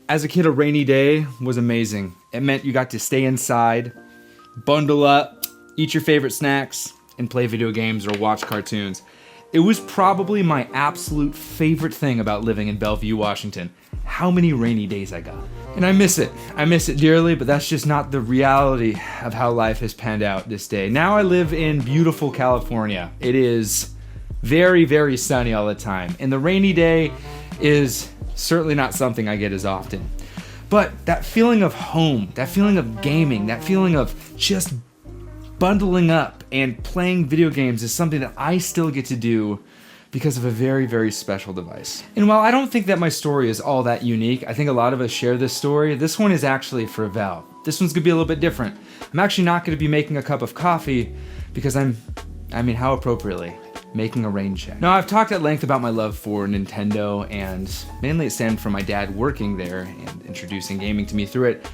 As a kid, a rainy day was amazing. It meant you got to stay inside, bundle up, eat your favorite snacks, and play video games or watch cartoons. It was probably my absolute favorite thing about living in Bellevue, Washington. How many rainy days I got. And I miss it. I miss it dearly, but that's just not the reality of how life has panned out this day. Now I live in beautiful California. It is very, very sunny all the time. And the rainy day is certainly not something I get as often. But that feeling of home, that feeling of gaming, that feeling of just bundling up and playing video games is something that I still get to do because of a very, very special device. And while I don't think that my story is all that unique, I think a lot of us share this story. This one is actually for Val. This one's gonna be a little bit different. I'm actually not gonna be making a cup of coffee because how appropriately, making a rain check. Now, I've talked at length about my love for Nintendo, and mainly it stemmed from my dad working there and introducing gaming to me through it.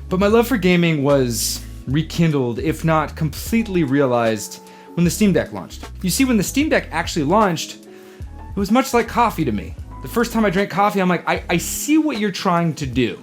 But my love for gaming was rekindled, if not completely realized, when the Steam Deck launched. You see, when the Steam Deck actually launched, it was much like coffee to me. The first time I drank coffee, I'm like, I see what you're trying to do.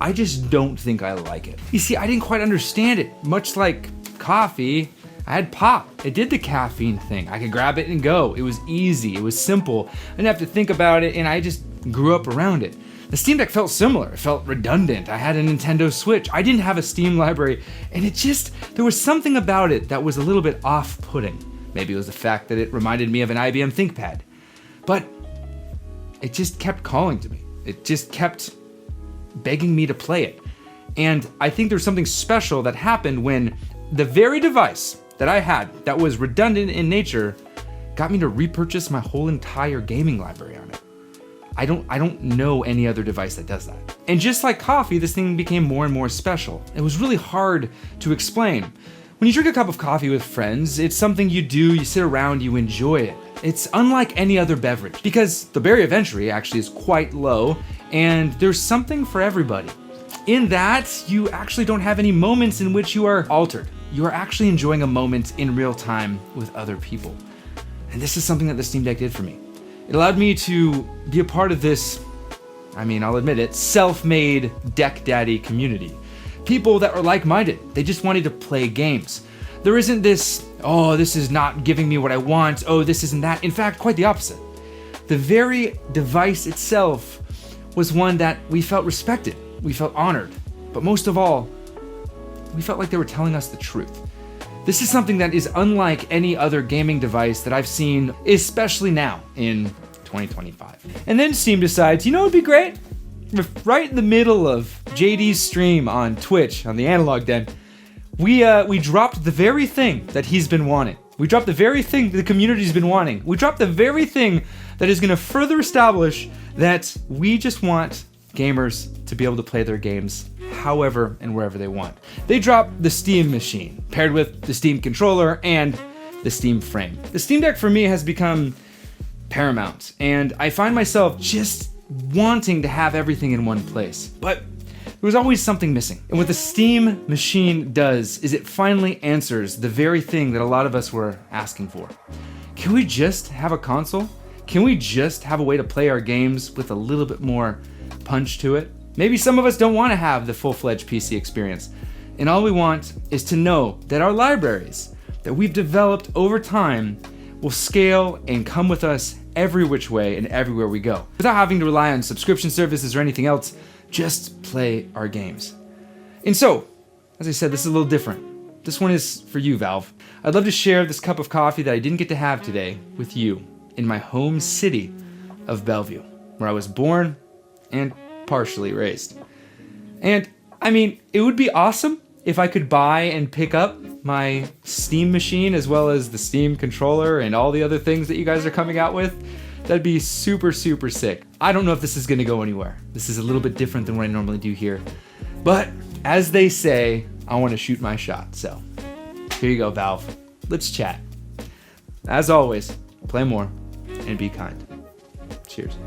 I just don't think I like it. You see, I didn't quite understand it. Much like coffee, I had pop. It did the caffeine thing. I could grab it and go. It was easy. It was simple. I didn't have to think about it, and I just grew up around it. The Steam Deck felt similar. It felt redundant. I had a Nintendo Switch. I didn't have a Steam library, and there was something about it that was a little bit off-putting. Maybe it was the fact that it reminded me of an IBM ThinkPad. But it just kept calling to me. It just kept begging me to play it. And I think there's something special that happened when the very device that I had that was redundant in nature got me to repurchase my whole entire gaming library on it. I don't know any other device that does that. And just like coffee, this thing became more and more special. It was really hard to explain. When you drink a cup of coffee with friends, it's something you do, you sit around, you enjoy it. It's unlike any other beverage because the barrier of entry actually is quite low, and there's something for everybody. In that, you actually don't have any moments in which you are altered. You are actually enjoying a moment in real time with other people. And this is something that the Steam Deck did for me. It allowed me to be a part of this, I'll admit it, self-made Deck Daddy community. People that were like-minded. They just wanted to play games. There isn't this, oh, this is not giving me what I want, oh, this isn't that. In fact, quite the opposite. The very device itself was one that we felt respected, we felt honored, but most of all, we felt like they were telling us the truth. This is something that is unlike any other gaming device that I've seen, especially now in 2025. And then Steam decides, you know what would be great? Right in the middle of JD's stream on Twitch, on the Analog Den, we dropped the very thing that he's been wanting. We dropped the very thing the community's been wanting. We dropped the very thing that is going to further establish that we just want gamers to be able to play their games however and wherever they want. They dropped the Steam machine, paired with the Steam controller and the Steam frame. The Steam Deck for me has become paramount, and I find myself just wanting to have everything in one place. But there was always something missing. And what the Steam machine does is it finally answers the very thing that a lot of us were asking for. Can we just have a console? Can we just have a way to play our games with a little bit more punch to it? Maybe some of us don't want to have the full-fledged PC experience. And all we want is to know that our libraries that we've developed over time will scale and come with us every which way and everywhere we go. Without having to rely on subscription services or anything else, just play our games. And so, as I said, this is a little different. This one is for you, Valve. I'd love to share this cup of coffee that I didn't get to have today with you in my home city of Bellevue, where I was born and partially raised. And it would be awesome if I could buy and pick up my Steam machine as well as the Steam controller and all the other things that you guys are coming out with. That'd be super, super sick. I don't know if this is gonna go anywhere. This is a little bit different than what I normally do here. But as they say, I wanna shoot my shot. So here you go, Valve. Let's chat. As always, play more and be kind. Cheers.